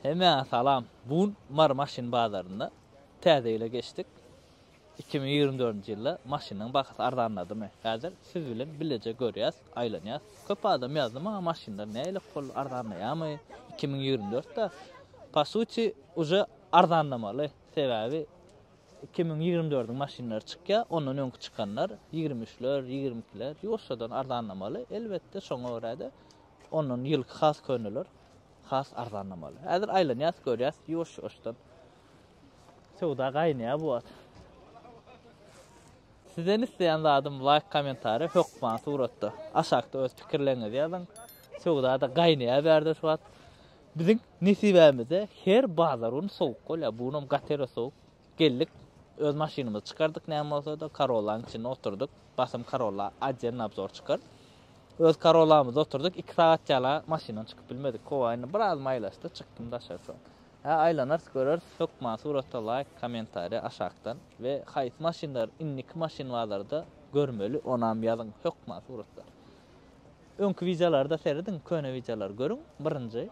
Hemen salam. Bu mar maşin bazarında täzeyle geçtik. 2024 yılda maşının bakısı arzanladı mı? Hazır siz bilen bilece görýäs, aýlanýas. Köp adam yazdy ama maşinler näle kol arzanlaýarmy? 2024'te pasuti уже arzanlamaly. Sebäbi 2024'ün maşinler çykýa, ondan öňkü çykanlar 23'ler, 22'ler ýoşadan arzanlamaly. Elbetde şoňa görä ondan ýylky has köneler has arzanlamaly. Häzir aýlanýas görýäs, ýoş-ýoşdan. Sowda gaýnaýar bu at. Sizden isteyen zadım like, komentary, hökman suratda. Aşağıda öz pikirlerinizi yazın. Sowda da gaýnaýar berdi şu at. Bizim nisibämizde her bazarın soğuk kol ya bunun gatera soğuk. Geldik öz maşinimizi çıkardık näme bolsa da Corolla'nın içine oturduk. Basım Corolla acen abzor çıkar. Öz Corolla'mızda oturduk 2 saat jala maşinan çıkıp bilmedik. Kowaýny biraz maýlaşdy çıktım da aşağı şu. Aýlanar görür hökman suratda like, komentary aşağıdan ve haýsy maşinler innik maşin bazarda görmeli onam ýazyn hökman suratda. Öňkü wideolarda seredin köne wideolar görüň birinji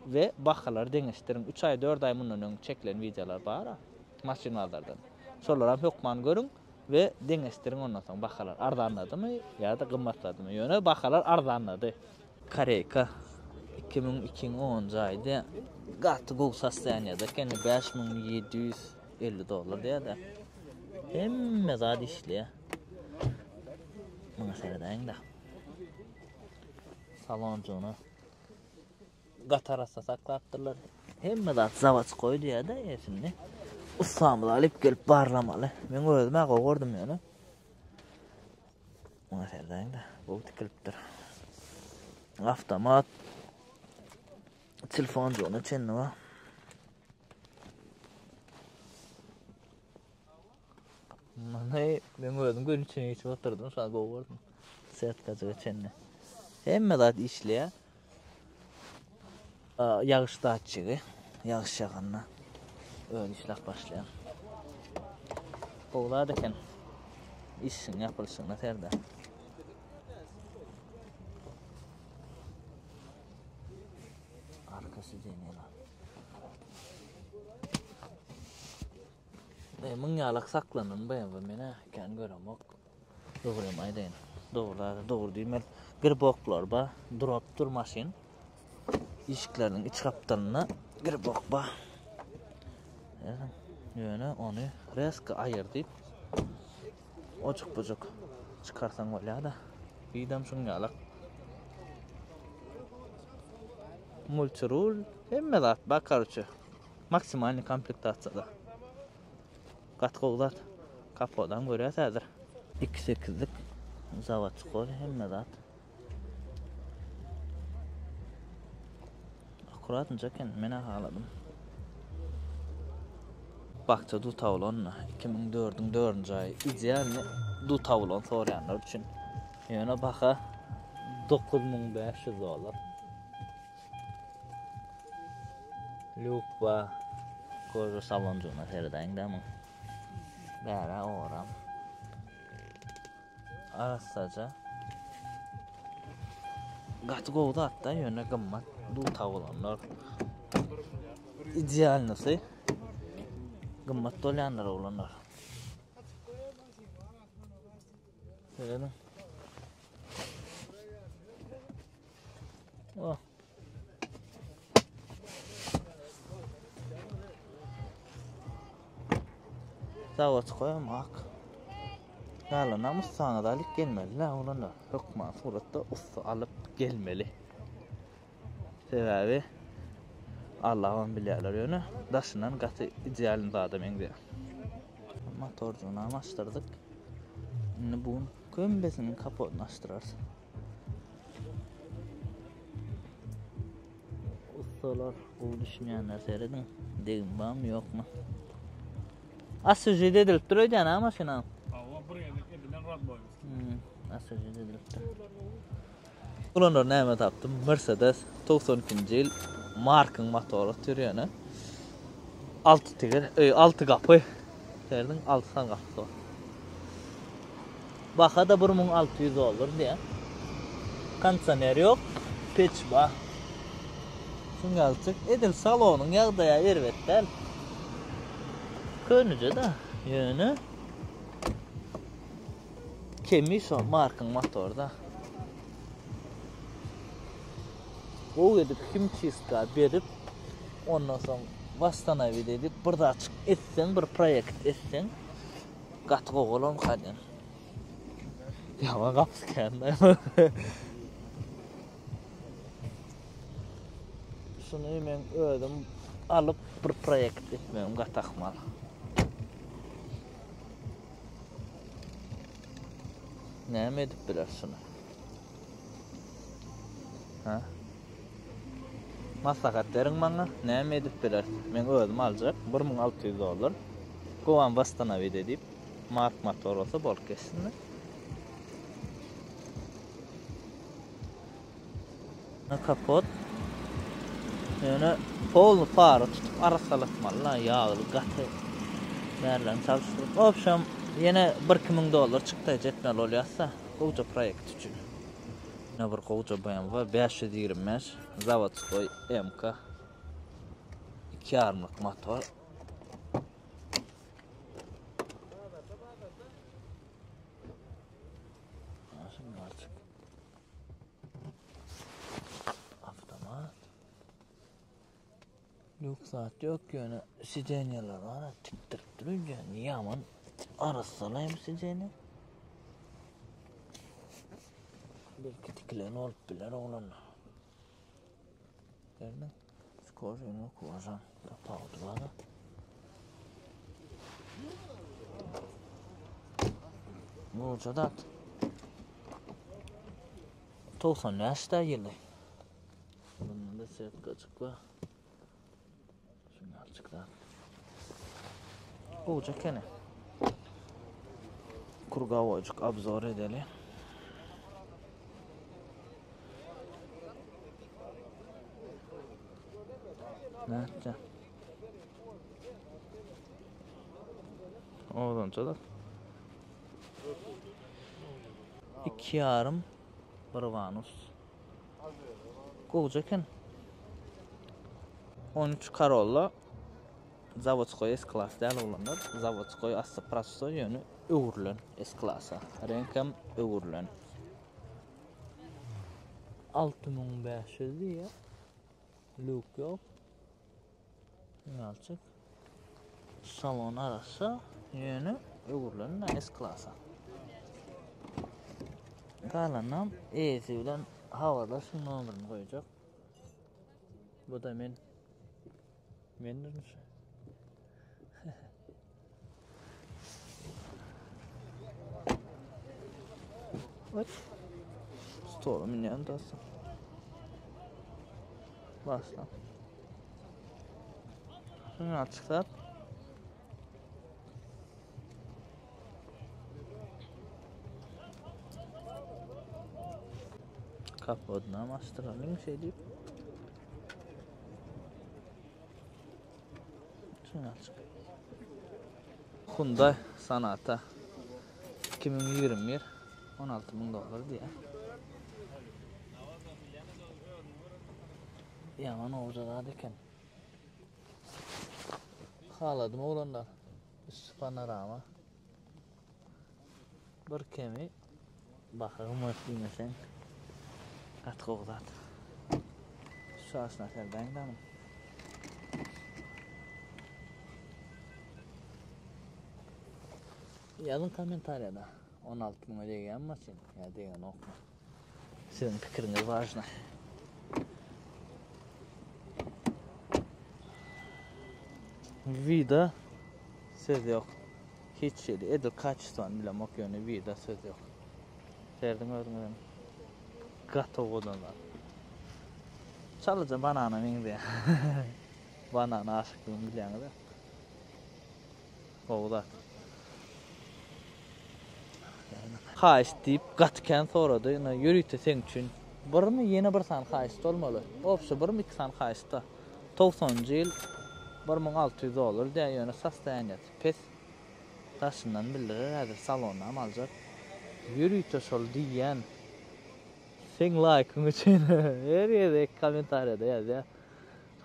ve bakalar deňeşdirin 3 ay 4 ay mundan öň çekilen wideolar bar maşin bazardan. Şolar hem hökman görüň ve deňeşdirin ondan soň bakalar arzanladymy ýa-da gymmatladymy? Ýöne bakalar arzanlady. Koreyka 2010 aýda gaty gow sastanýada kene $5750 diýär. Hemme zat işliýär. Muňa seredeň da. Salonjony gatarasa saklapdyrlar. Hemme zat zawat goýdy ýa-da ýetimni. Ustamyzy alyp gelip barlamaly. Men özüme gowurdum ýöne. Muňa seredeň da. Bu tikilipdir. Avtomat telefonjony çenne wa. Men özüm gün içine geçip oturdum, şu an gowurdum. Sertkaja çenne. Hemme zat işliýär. Ýagyşda açygy, ýagyş ýaganna öň işlep başlaýar. Oğlar eken işin ýapylşyna terde. Arkasy deňeler. Müň ýalyk saklanan baýan mene ken göremok. Dogry aýdyn. Dogry diýmel. Girboklar ba, durapdyr maşin. İşiklerinin iç kaptanına girip bakba. Ýöne onu reska ayırdıp ocuk bucuk çıkarsan bolýar da. Biýdem şuňalyk. Multirul hemme zat bakarçy. Maksimalny komplektatsiýada. Gatgowlar kapodan görýäs häzir. 2.8'lik zawat çykol hemme zat. Kuratınca ken mene haladım. Bakça du tavlonla 2004'ün 4. ay ideal du tavlon soryanlar üçün. Ýöne baka $9500. Lukba kozu salonjuna seredeň dämi? Bära oram. Arasaja gat gowda hatta ýöne gymmat du tavlanlar. İdeal nasy? Gymmat dolyanlar olanlar. Seredeň. Oh. Zawat koýmak. Ýa-la namus saňa da alyp gelmeli olanlar. Hökman suratda ussa alyp gelmeli. Sebäbi Allah'ın bilýärler ýöne daşynan gaty idealny zada meňde. Motorjuna açtyrdyk. Indi buň kömbesini kapotyny açtyrarys. Ustalar bu düşmeýänler seredin. Degim bam ýokmy? Asyjy edilip durýar ha maşyna. Allah buraya edilen rad boýunça. Asyjy edilipdir. Ulanlar näme tapdym? Mercedes 92-nji ýyl markyň motory türýäne. 6 tiger, 6 gapy. Derdiň 6 san gapy. Baha da $1600 diye. Kondisioner yok, peç var. Şungalçık edil salonun ýagdaýa erbetdäl. Könüje da ýöne kemi şo markyň motorda. O edip kim çizga berip ondan soň vastanawi dedik bir da açyk etsen bir proýekt etsen gaty gogolam kadyn. Ýa gapskanda. Şunu men ödüm alıp bir proýekt etmem gatakmal. Näme edip biler şunu? Ha? Maslahat beriň maňa, näme edip biler? Men ödüm aljak $1600. Gowan bastanawy edip mark motor olsa bol kessin. Kapot. Yani polnu para tutup arasalatmalı yağlı gatı nereden çalıştırıp opşam yine $1.000 çıktı jetmel olýarsa goýja proýekt üçin. Ne bir goýja bayan var 525 Zavodskoy MK 2.5'lık motor. Saat yok yani sidenyalar var tiktirip durunca niye aman arasalayım sideni belki tiklen olup biler oğlanlar gördün skorunu kuvazan tapağıdı bana bu olsa da 90 yaşta yılı bunun da sert kaçık var olacak kene. Kurgavacık abzor edeli. Ne yapacağım? Oğlum çadak. 2.5 bir Vanus. Olacak kene. 13 Corolla. Zavodskoy S-Class däl olanlar. Zavodskoy asla prosto ýöne öwürlen S-Classa. Renkam öwürlen. 6500 diýe. Luk ýok. Ýalçyk. Salon arasa ýöne öwürlen S-Classa. Galanam eýesi bilen hawada şu nomerini goýjak. Bu da mendir. What? Stolu minyan dasa. Başla. Şunu açıklar. Kapoduna masteralım şey deyip. Şunu açık. Hyundai Sonata 2021 $16.000 diye. Yaman oğuzada deken. Haladım oğlanlar. Üst panorama. Bir kemi. Bakırım ötlüymesen. Kat oğuzat. Şu aslında serden danım. Yazın komentariyada. 16.000 degan masin ya degan okma. Sizin pikiriňiz важно. Vida söz yok. Hiç şey edil kaçtan bilen okuyany vida söz yok. Serdiň özüňden gato odanlar. Çalıca banana meňde. Banana aşyklygyny bilýäňiz. Oğuzat. Haýyş diýip gatken sorady. Ýürüýte sen üçin. Birmi ýene bir san haýyş bolmaly. Opşa birmi iki san haýyşda. 90-njy ýyl $1600 diýen ýöne sastaýanýat. Pes taşyndan bildirir häzir salondan aljak. Ýürüýte şol diýen. Sen like'ın üçin her ýerde kommentariýada ýaz.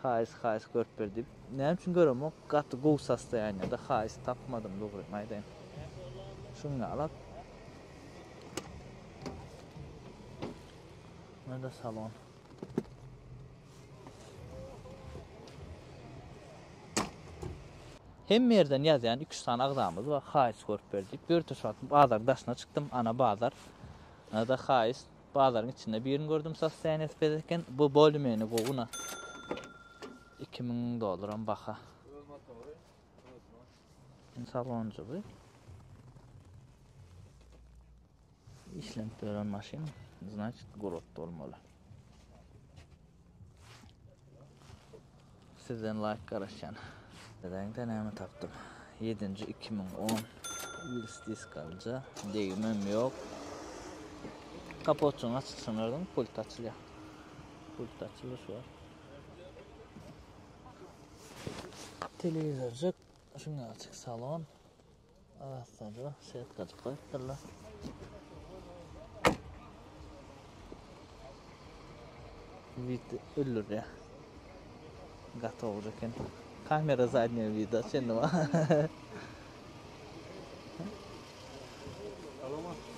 Hais görüp berdim. Näme üçin görem o gaty gowsasda ýa da hais tapmadım dogry maýdan. Şunu alat. Nada salon. Hem yerden ýazýan 2 tane agdamyz we hais görüp berdik. Bir töşat bazar daşına çykdym, ana bazar. Nada hais bazaryň içinde birini gördüm satsaýan etpedeken, bu bölümeni gowuna $2000 baha. Saloncu bu. İşlenip beren maşin, значит, gorotda bolmaly. Sizden like garaşan. Dedeňde näme tapdym? 7-2010 Willis kalca. Degimem ýok. Kapotçuny açyp pult açylýar. Pult açylyş var. Televizorjak, şuna açyk salon. Arasada setkacı koyupdyrlar. Vid ölür ya. Gatow eken. Kamera zadnye vida çenme.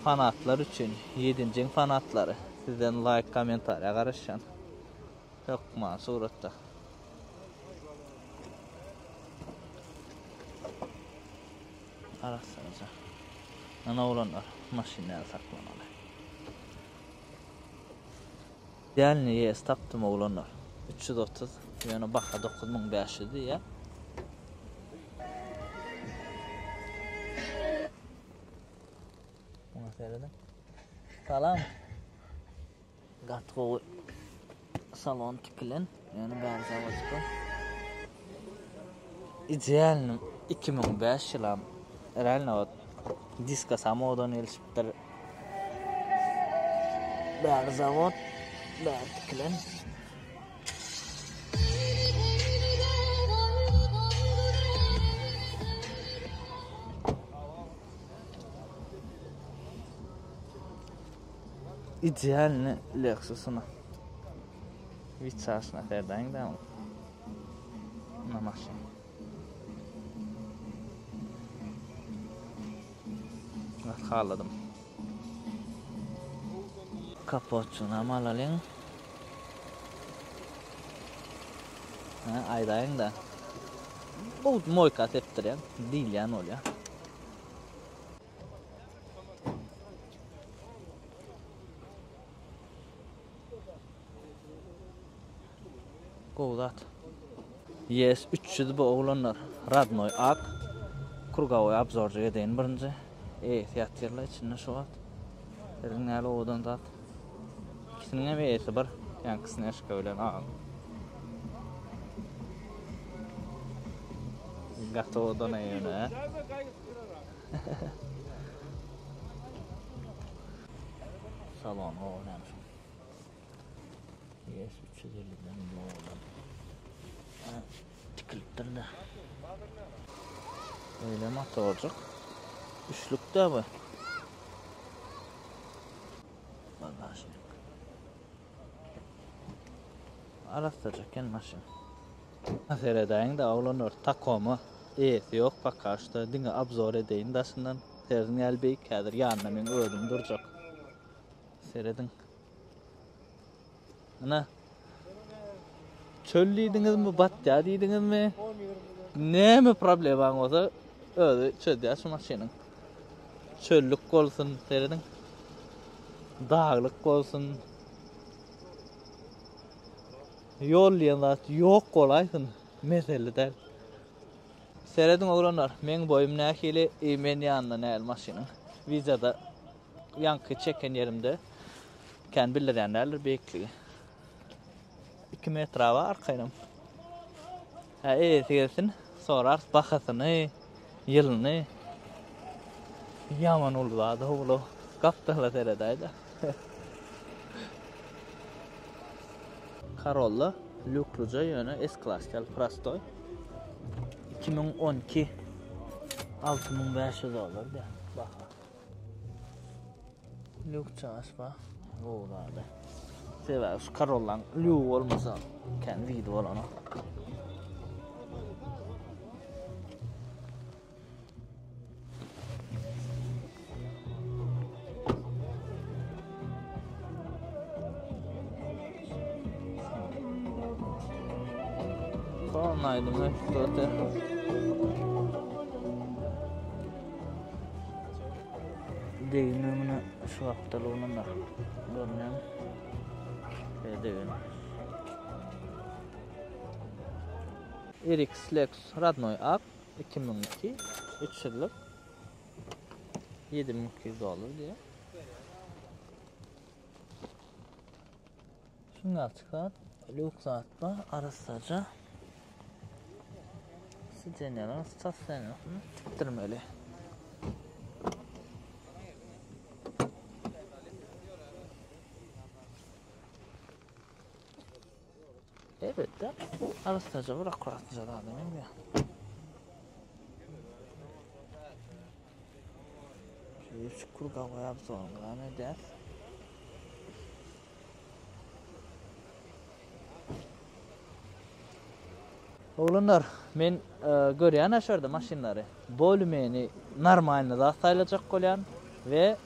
Fanatlar üçün 7-nji fanatlary. Sizden like, kommentaria garaşan. Hökma suratda. Arasınca. Ana olanlar maşinaya saklanalı. Yani yes taptım olanlar. 330 yani baka 9500 ya. Buna seyredin. Salam. Gatko salon tipilen yani ben zavodko. İdealnym 2005 ýylam. Realno diska samodan elişipdir. Bäl zavod, bäl tikilen. İdealny Lexus'una. Vitsasna terden da. Na maşyn. Haladım. Kapotçuna malalyň. Aydaýyn da. Bu moyka tepdirýän, diýilýän bolýar. Gowdat. Yes 300 bu oglanlar. Radnoy ak. Kurgawy abzorja edeň birinji. Teatrlar içinde şu at. Erinäli odan da. İkisinin hem ýeti bir, ýankysine şka bilen al. Gatodan ýöne. Salon oğlanmış. Yes 350'den bu oğlan. Tikilipdir de. Öyle motorcuk. Üçlükde bu. Vallahi şimdi. Arastacakken maşin. Seyredeyin de oğlanır takomu. Eýeti ýok bakaşda diňe abzor edeýin daşyndan. Serin elbey kädir ýanyna men öldüm durjak. Seyredin. Ana. Çölliýdiňizmi, batýa diýdiňizmi? Näme problemaň bolsa, öýde çödýär şu maşynyň. Çöllük bolsun, seyredin. Dağlık bolsun. Yol ýalat ýok golaýsyn, mesele däl. Seyredin oglanlar, men boýum nähili, men ýanyna näl maşynyň. Vizada ýanky çeken ýerimde kän bildirýänler beýikligi. 2 metra var arkaynam. Gelsin, sorar bahasyny, ýylyny. Yaman oldu oğlu. Kaptalar seredaydı. Corolla Lucruza yönü S-Class Prostoy 2012 $6500 da. Bak. Lucruza aspa. Oğladı. Seba şu Karollan lüw olmasa kendi gidi bolana. Kornaydım ötüte. Değinimine şu haftalığına görünüyor. Değin. Erix Lexus Radnoy Ak 2002 3 yıllık 7200 dolar diye. Şimdi açıklar. Lüks atma arasıca Sicenyalar stasyanlar bitirmeli. Evet de arasıca bırak kurasıca da demeyim ya. Şu kurga koyab sonra ne der? Oğlanlar, men görýän aşarda maşinlary. Bölmeni normalny da saýlajak bolýan we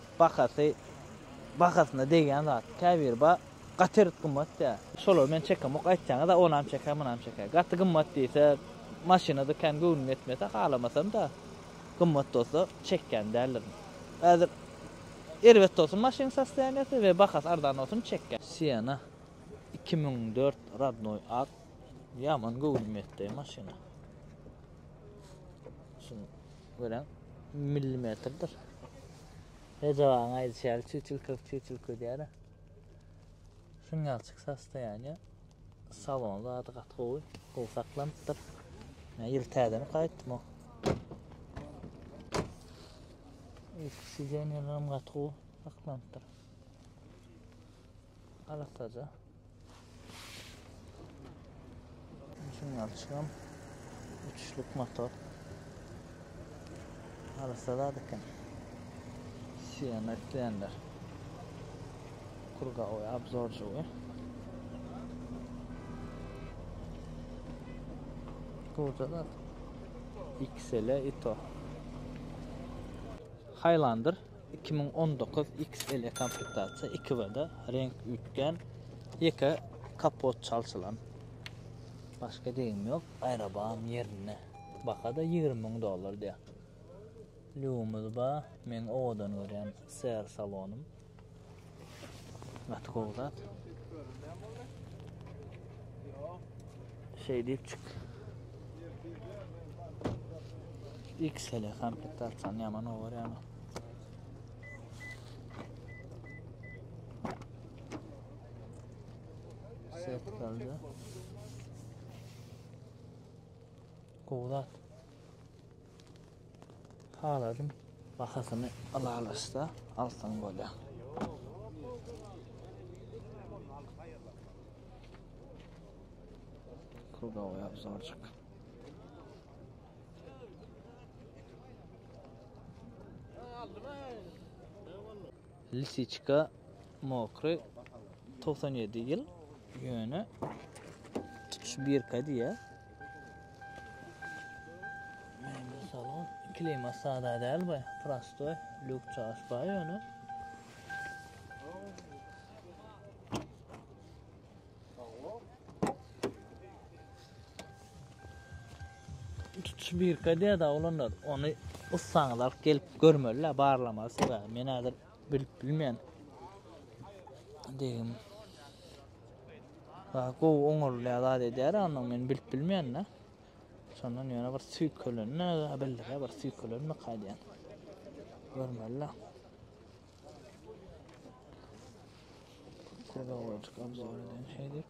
bakasyna degen zat. Käbir ba gater gymmat da. Şolar men çekem, ok aýtsaňa da onam çekem, munam çekem. Gaty gymmat diýse maşinada kän göwnün etmese halamasam da gymmat bolsa çekken derler. Häzir erwet bolsun maşin sastaýanysy we bakas ardan bolsun çekken. Siena 2004 Radnoy Ak yaman göwülmetdi maşina. Şunu gören milimetrdir. Rejawan aýdyşar çüçül diýär. Şunu açyk sastaýany salonda adı gatgowy, gol saklanıpdyr. Ýyl täzeni gaýtdym o. Oksijenlerim gatgowy saklanıpdyr. Alasaja. Şunu açsam 3'lük motor. Arasada da kan. Siena ekleyenler. Kurga oy absorcu oy. Kurga da XL Ito. Highlander 2019 XL komplektatsiya 2'da renk ütgen 2 kapot çalçılan. Başka deyim yok. Arabam yerine. Bakada 20.000 dolar diye. Lüğümüz ba. Men odan görýän ser salonum. Mat gowzat. Şey deyip çık. XL komplektatsiýany ýaman olar ýa. Set kaldı. Gowzat. Haladım. Bakasyny alalaşda alsan bolýar. Kurga oýap zorjak. Lisichka Mokry 97 ýyl ýöne 31 diýär. Salon klima sada däl bu. Prostoy, lük çalışpa ýöne. Bir kadya da olanlar onu ussaňlar gelip görmeliler barlamasy we men häzir bilmeýän diýim. Ba go oňurlar da diýär, onu men bilmeýän. Sondan ýöne bir süýkölünni belge bir süýkölünni gaýdýan. Görmeliler. Koda olacak abzor eden şeydir.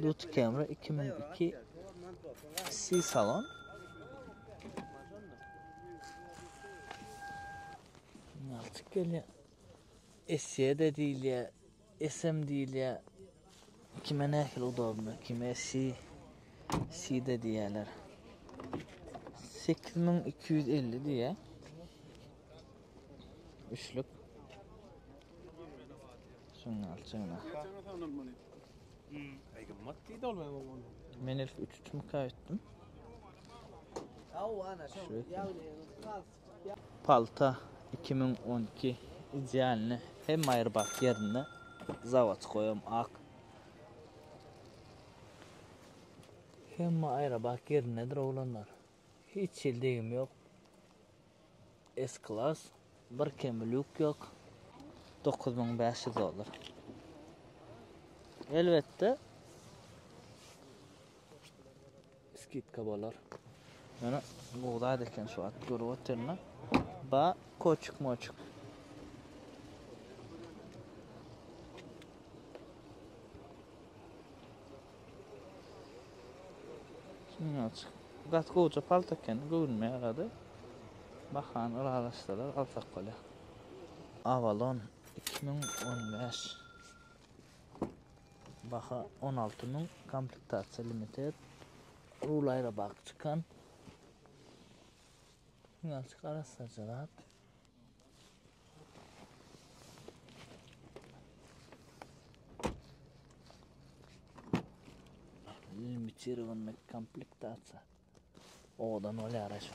Dut kamera 2002 C salon. Artık geliyor. S'ye de değil ya, SM değil ya. Kime ne kadar udobno, kime C de diyorlar. 8250 diye. üçlük. Şunu alçana. Men ilk 3 mü kayıttım? Palta 2012 idealini hem ayrı yerine zavat koyuyorum ak. Hem ayrı yerinedir oğlanlar. Hiç ildiğim yok. S-Class. Bir kemilik yok. 9500 olur. Elbette skitka bolar. Mana buğday deken şu at görüp oturna. Ba koçuk moçuk. Şimdi açık. Gat koça palta ken görünmeye gadı. Bakan araştılar alsak kola. Avalon 2015. Baha 16'nın komplektasyon limited. Rulayra bak çıkan. Açık araştıracağlar. Limitervan komplektasyon. Odan öyle araç.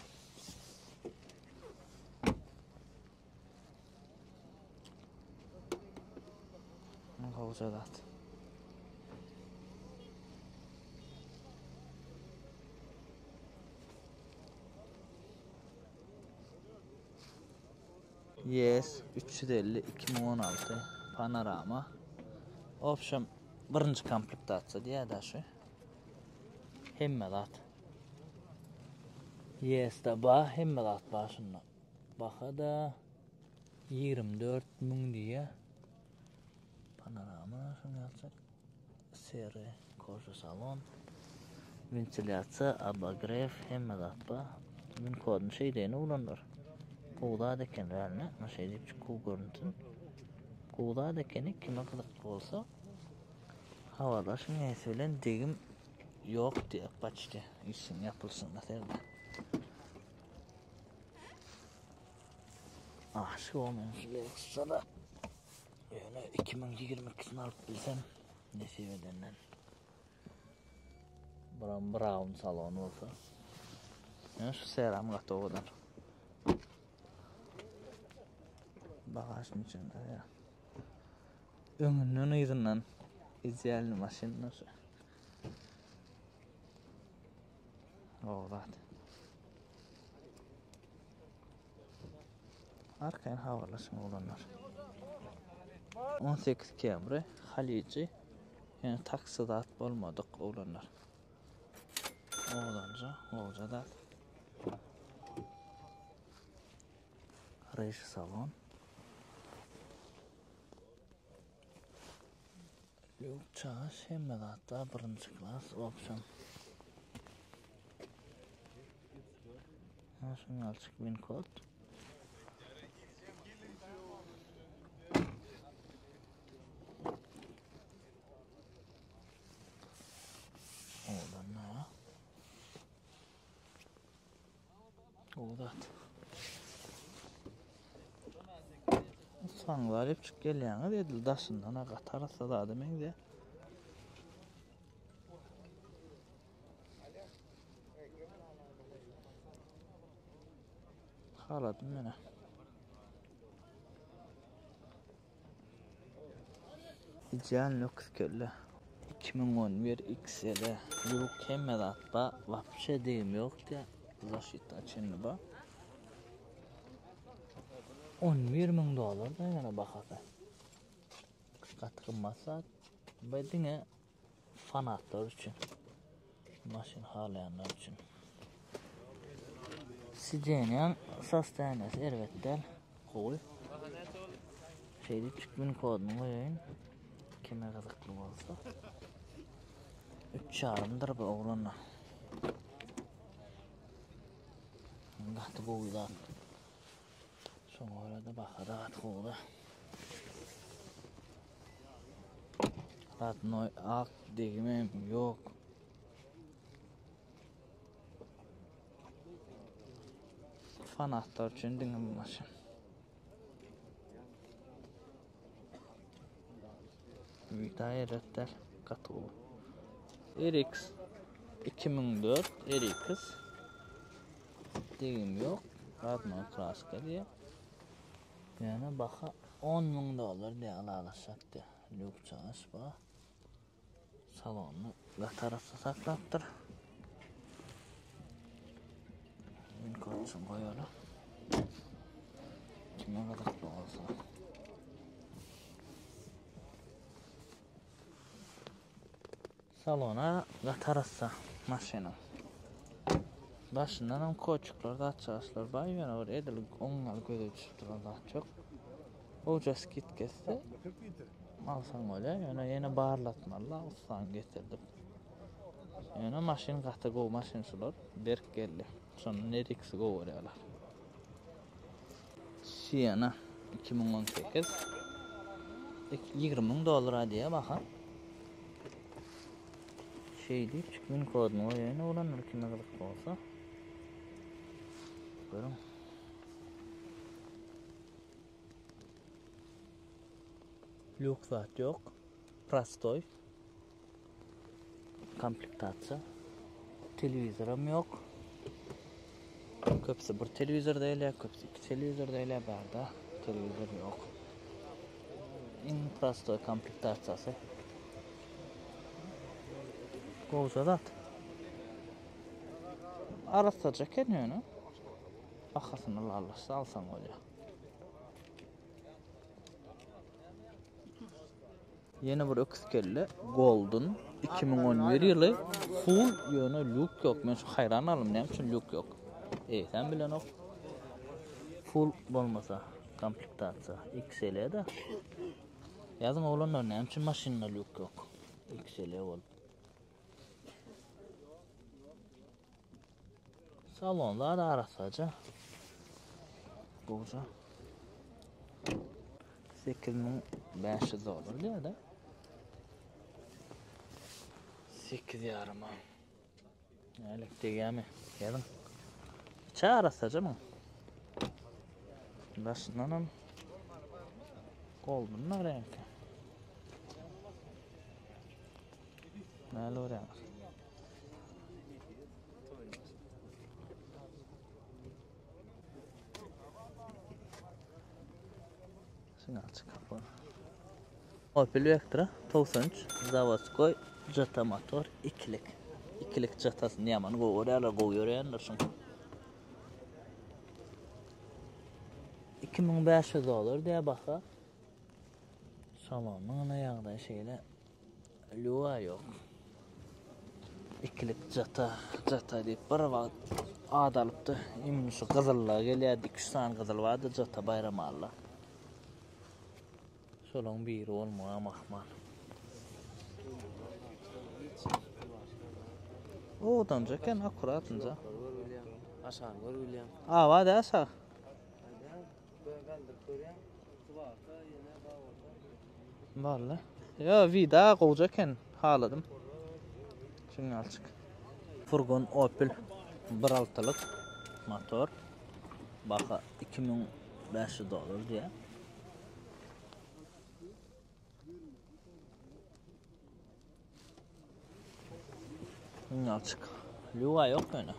Havuzada. Yes 350 2016 panorama. Option birinci komplektasyon diye de şu. Hemmedat. Yes da ba hemmedat başında. Baha da 24.000 diye. Panorama şunu yapacak. Seri koşu salon. Ventilasyon abagref hemmedat ba. Min kodun şey deyini ulanır. Kuğda deken realne, şey deyip çıkığı görüntün. Kuğda dekeni kime kılık olsa havalaşın neyseyle degim yok diye başta işin yapılsın da derdi. Şu olmayan şöyle yoksa da öyle 2022'sini alıp bilsem nesip edenden. Brown salonu olsa. Yani şu seram katı oğudan. Bagajın içinde ya. Öngünün ıyırından idealini maşin nasıl? Oğlat. Arkayın havalasın oğlanlar. 18 Camry, Halici. Yani taksida at olmadık oğlanlar. Oğlanca da. Reji salon. Lük çağış hem de hatta birinci klas opsiyon. Şunu alçık bin kod. Oradan ne ya? Oğlat. Sanlar hep çık geliyor dedi daşından agat arasa da demek de. Haladım mene. İdeal lüks kölle. 2011 XL yok hemmed atba vapşe deyim yok diye zaşit açın ba. $11.000 da yana bakası. Katılmasa bedine fanatlar için. Maşin halayanlar için. Sideniyan sastanesi elbette koy. Şeydi çıkmın kodunu koyayım. Kime kazıklı olsa. 3 yarımdır bu oğlanla. Gatı boydan. Sonra da bakada gatı boyda. Gatı noy ak degimem yok. Fanatlar için dingim maşın. Mütayretler katı. RX 2004 RX degim yok. Radman kraska diye. Yani baka $10.000 diye alalaşak diye. Lük çalış bak. Salonu ve tarafta saklattır. Ben koçum koyalım. Kime kadar olsa. Salona ve tarafta maşina. Başından hem koçuklar da açışlar var. Yani oraya edilik onlar göze düşüptür daha çok. Ucas git kesse. Alsan öyle. Yani yine bağırlatmalı. Ustan getirdim. Yani maşin qatta go maşin sular. Berk geldi. Sonra neriksi go oraya. Siena 2018 $20.000 diye bakın. Şey değil, çıkmin kodunu o yani olanlar kime kılık olsa. Görün. Lük zat yok. Prostoy. Komplektatsiya. Televizorum yok. Köpsi bir televizor değil, köpsi iki televizor değil, barda televizor yok. En prostoy komplektatsiyasi. Go'zadat. Arastaca kendiini. Bakasını alırsa alsan öyle. Yeni bir öküz kelle Golden 2011 yılı full yönü lük yok. Ben şu hayran alım ne için lük yok. Sen bilen ok. Full olmasa komplektatsiya XL de. Yazın olanlar ne için maşinla lük yok. XL ol. Salonda da arasaca. Boza. $8.500 diye de. 8 yarıma. Elektriğe mi? Gelin. Çay arasaca mı? Başından Golden'ın rengi. Näle oraya? Şunu açık kapı. Opel Vectra 93 Zavodskoy jata motor ikilik. İkilik jatasını yaman oraya koyuyorlar şun. $2.500 diye baka. Salonun ayağında şeyle luva yok. İkilik jata deyip bir vaxt ad alıptı. Emin şu qızıllar gelýärdi. 2 tane qızıl vardı jata bayram alla. Şolong biri olmağa mahmal. Odan jeken akuratınca. Aşağı var William. Ava da aşağı. Vallahi. Ya vida qowjaken haladım. Şunu alçık. Furgon Opel 1.6'lık motor. Baka $2.500 diye. Şunu alçık. Luva yok yani.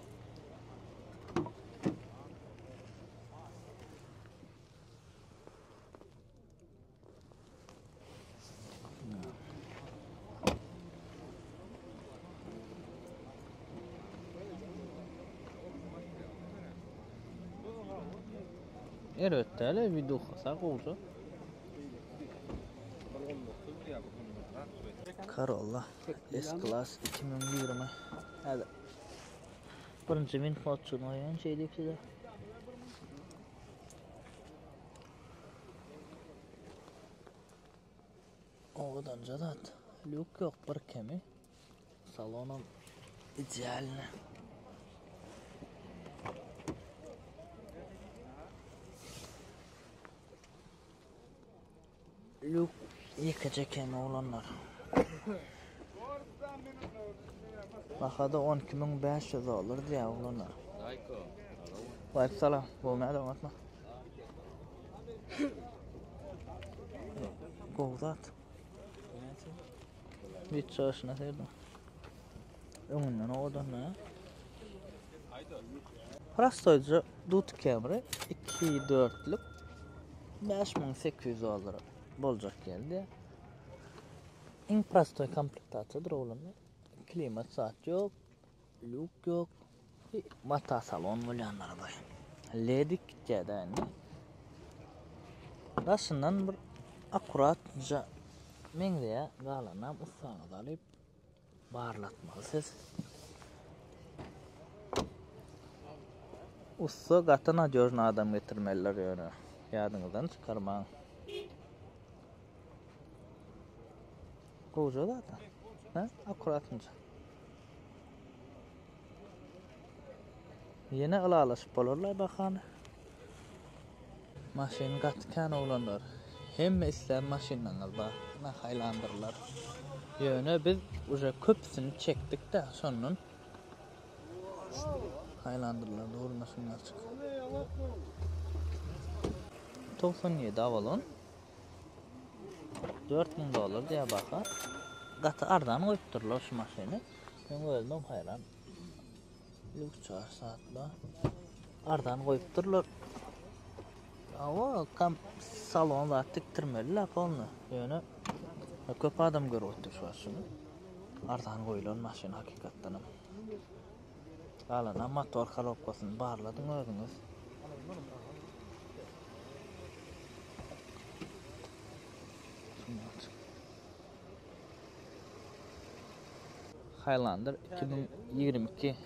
Evet, tele video kısa oldu. Corolla S-Class 2020. Hadi. Birinci min fotoğrafını oyan şey deyip size. Oğudan cadat. Lük yok bir kemi. Salonum idealne. Lük yıkacak kemi olanlar. Bakada $12.500 diye olanlar. Aleyküm selam. Bu ne adam atma? Go'zat. Bir çalışına serdim. Öňünden odan ha. Prostoyca dut kemri 2-4'lük 5800 dolar boljak geldi. Iň prostoy komplektatsiýadyr olanlar. Klimat saat yok, luk yok. Mata salon bolýanlar bar. Ledik jädäni. Daşyndan bir akuratja meňde galanam ussana dalyp barlatmalysyz. Ussa gatana jörna adam getirmeliler ýöne. Ýadyňyzdan çykarmaň. Goja da. Ha? Akuratynja. Yine alalaşıp bolurlar bakan. Maşin gatkan olanlar. Hemme isler maşindan alba. Na haylandırlar. Yöne biz uje köpsini çektik de sonun. Haylandırlar doğru maşinler çık. 97 avalon. 4000 dolar diye bakar. Gatı ardan koyupturlar şu maşini. Ben öldüm hayran. Lük çağır saatla. Ardan koyupturlar. Ama salon da tiktirmeliler onu. Yani köp adam görüyordu şu an şunu. Ardan koyulan maşin hakikaten. Alana motor korobkasını bağladın özünüz. Highlander 2022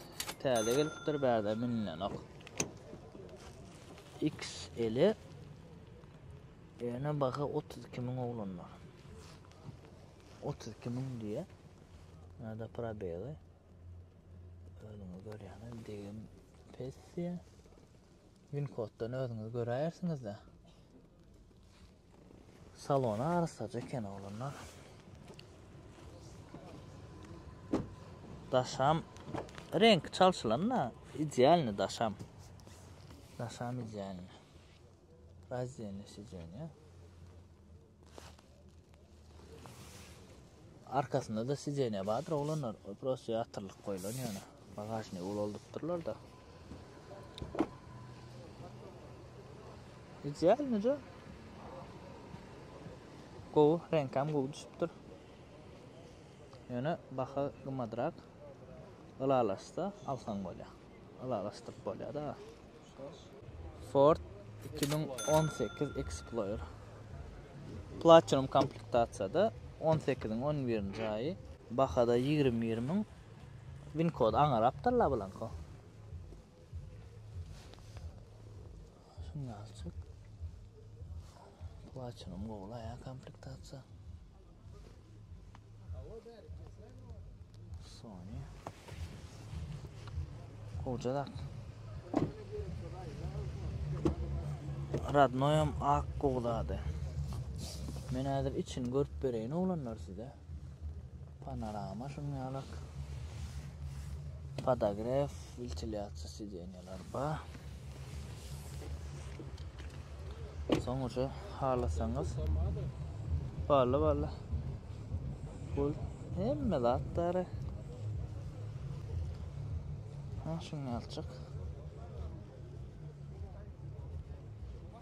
täze gelipdir bärde minlen ok. XL ýene baga 32.000 oglanlar. 32.000 diye. Nada probeli. Özüňiz görýäňiz degim pessiýa. Wincode'dan özüňiz göräýärsiňiz de. Salona arsaja eken oglanlar. Daşam renk çalşılanna idealni daşam. Daşam idealni. Raziyeni sizeni. Arkasında da sizeni badır olanlar. O prosto yatırlık koyulan yana. Bagajni uloldupdurlar da. Idealni jo. Gow renkam gow düşüpdir. Yana baha gımadrak. Alalaşsa alsan bolýar. Alalaşdyryp bolýar da. Ford 2018 Explorer. Platinum komplektatsiýada 18-iň 11-nji aýy. Bahada 20.000 Wincode aňarapdyrlar bulanko. Şunu alçyk. Platinum gowla ya komplektatsiýa. Sony. Kocadak. Radnoyam ak gowlady. Men häzir için görüp bereýin oglanlar size. Panorama şunýalak. Fotograf, ventiliasiýa sidenýalar bar. Soňça halasaňyz balla. Bul hemme zatlary. Ha şunýalçyk.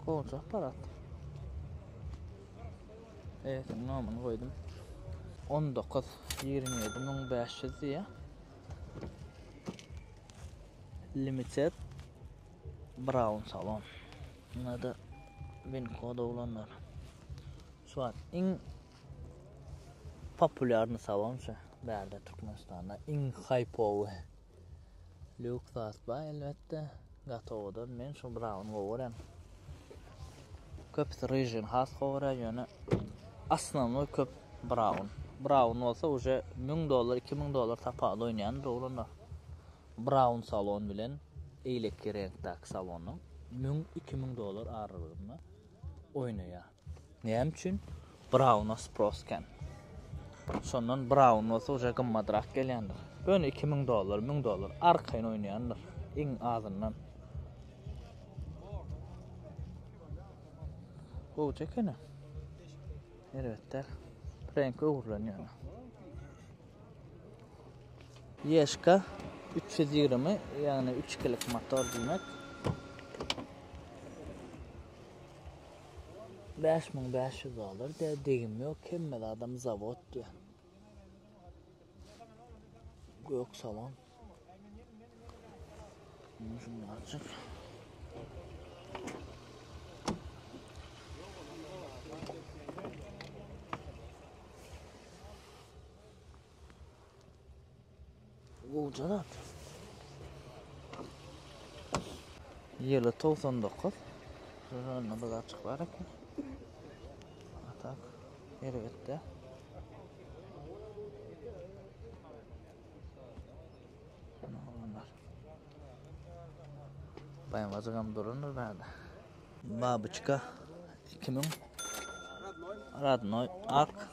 Koca aparat. Evet, namını koydum. 19-27.500 diye. Limited Brown salon. Buna da Wincode olanlar. Şu an en popülerni salon şu. Bärde Türkmenistan'da en hype Luxus ba elbette. Gatowadan men şu Brown gowaran. Köp region has gowara ýöne aslanly köp Brown. Brown bolsa uje $1000 $2000 tapady oýnaýan olanlar. Brown salon bilen eýleki renkdäki salonyň $1000-2000 aralygynda oýnaýar. Näme üçin? Brown asprosken. Şondan Brown bolsa uje gymmadrak gelýändir. Böyle $2000, $1000 arkaýyn oýnaýanlar. Iň azyndan. Bu çekene. Evet der. Renk uğurlanıyor. Yeşka 320 yani 3 kilik motor demek. 5500 olur degim yok. Kemmede adam zavod diyor. Gök salon. Şunu açık. Ucalat. Yılı 99. Şurada da açık var ki. Atak. Evet. Bayan vazagam durunur berde. Babuçka 2000 Radnoy Ark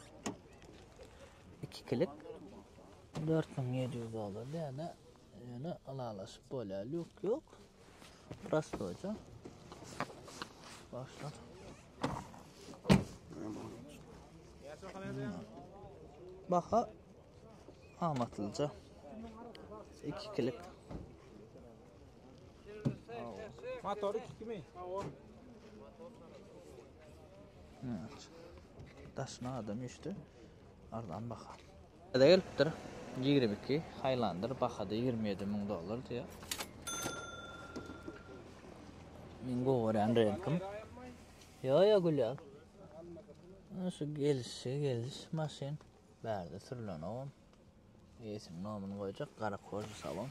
2 kilik 4700 olur yani yani alalaşıp böyle yok burası hocam başlar baka anlatılacak 2 kilik Motoru 2000. evet taşına adam işte aradan bakar da geliptir 22 Highlander bakada 27.000 dolar diyor mingo oran renkim ya gülüyor nasıl geliş maşin berde sürülen oğlum isim nomunu koyacak kara kozu salon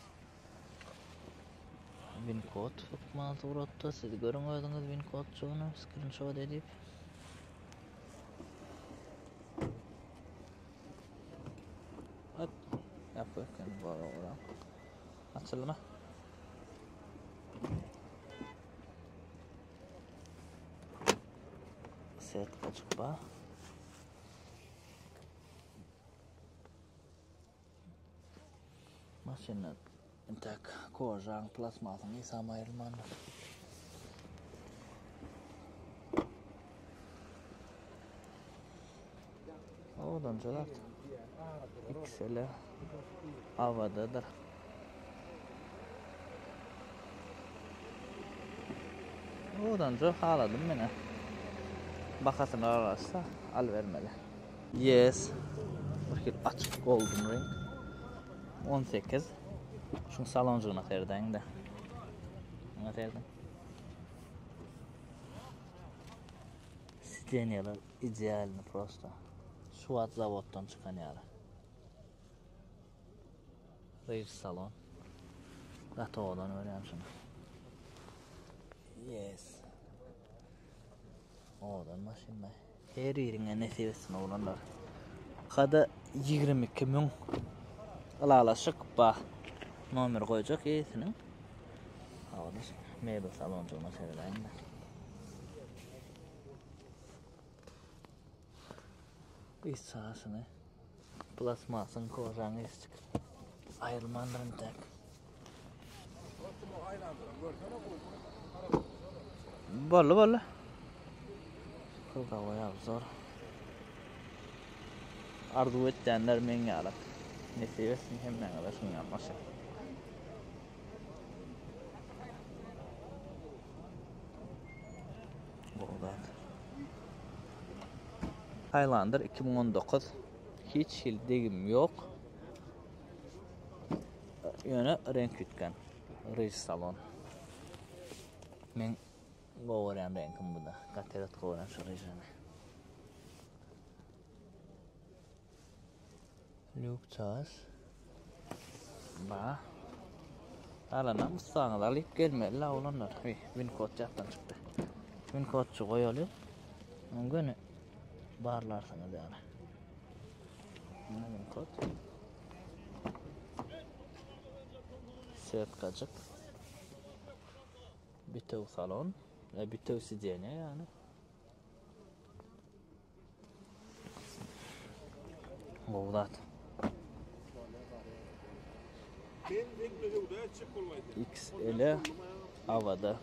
Win code mağaza uğrattı siz görün oydunuz win code çoğunu screenshot edip at yapırken var oran açılma set kaçık ba maşinler tak kojan plasmasını isam ayrılmanı odan çalat XL havadadır odan çok haladım beni bakasını ararsa al vermeli yes bir açık golden ring 18 şun saloncuğuna terden de ona terden Steniyalar idealini prosta şu at zavoddan çıkan yarı Reis salon Gatoğdan öğrendim şunu yes odan maşinle her yerine ne sevesin olanlar kada 22.000 alalaşık ba nomer koyacak iyisinin havada mebel saloncuğuna terden de iç sahasını plasmasını koyacağını istik ayrılmanların tek Bolla kılga koyab zor arzu etkenler menge alak ne seversin hem men alasın yapmasın Highlander 2019 hiç hildegim yok yöne renk ütken Reis salon men govoran renkim bu da katerat govoran şu rejimi Luke Charles ba alanam sağlar alıp gelmeli olanlar win code çaptan çıktı win code şu koyalım onu barlarsınız yani win code set kaçık bitev salon bitev sidyenye yani Oğlat XL havada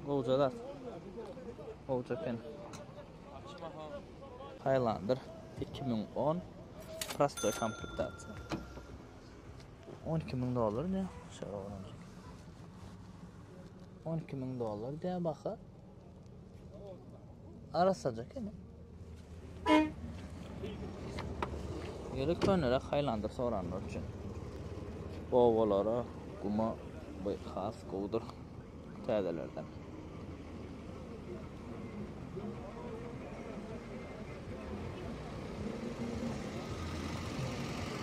Oğucalar Oğucaken Highlander 2010 Prostoy komplektatsiya. $12.000 ne? Şöyle olacak. $12.000 diye bakı. Arasacak yani. Yelek dönere Highlander soranlar üçün. Bovalara kuma bir xas qowdur täzelerden.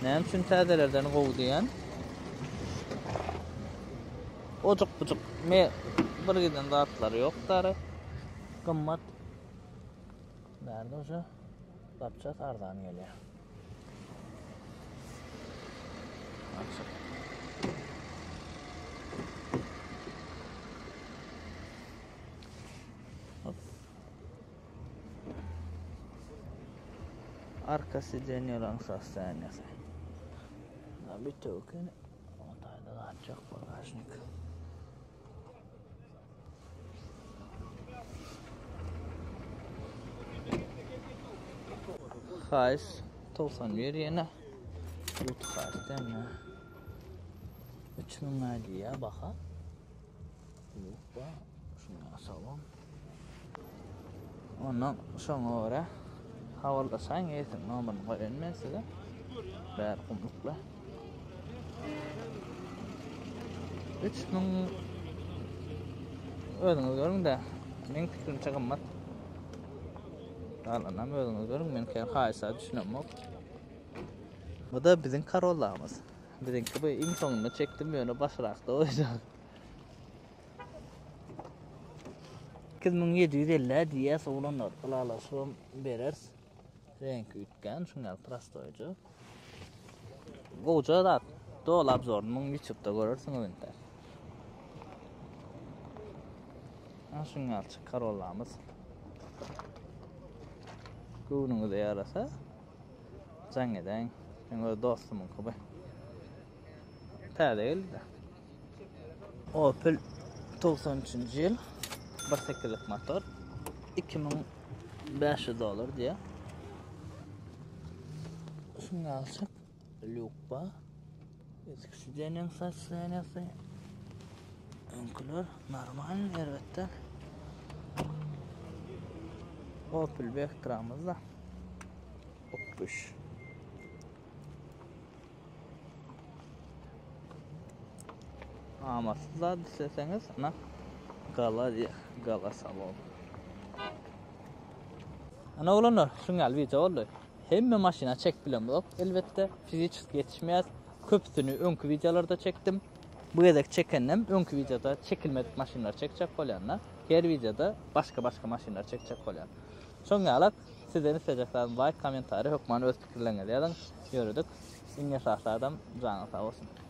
Näme üçin täzelerden qowduyan? Ocuk-bucuk me bir giden datlary ýokdary. Qymmat. Nerede oja? Tapçat arzan gelýär. Arka sidyenyalan saslaniyası. Bir token. Otayda da açacak bagajnik. Xayis 91 yine. Ut xayisden mi? 3000 maliye baxa. Yo'qda shuni asalım. Ondan soňa ora havaldasaň eýsin nomerini goýan men size. Bär kumlukla. 3000 özüňiz görüň-de. Men pikrimçe gymmat. Alanam özüňiz görüň, men xayisa düşünemok. Bu da bizim Corolla'mız. Bizimki bu iň soňunda çekdim ýöne başrakda oýjak. 2750 diye soğulanlar. Alalaşım berers. Renk ütken. Şunlar Prostoycu. Goca da dolap zorunun YouTube'da görürsünüz enter. Şunlar Corolla'mız. Gönüňiz de yarasa. Jaň eden. Şunu dostumun kuby. Täze de. Opel 93-nji ýyl. 1.8'lik motor $2500 diye. Şunu alsak Lupa Eskisidenin saçlanası önkülür normal elbette. Opel Vectra'mızda 35. Ama sizler deseniz ana Gala salon. Ana olanlar şungal video oldu. Hemme maşina çek bilen bolup elbette fizik yetişmez. Köpüsünü önkü videolarda çektim. Bu yedek çekennem önkü videoda çekilmedik maşinler çekecek bolýanlar. Her videoda başka maşinler çekecek bolýan. Şongalak sizden isteyeceklerim like, komentary, hökman öz pikirlerinizi ýazyň. Görüdük. Iňe sağlardan janyň sag bolsun.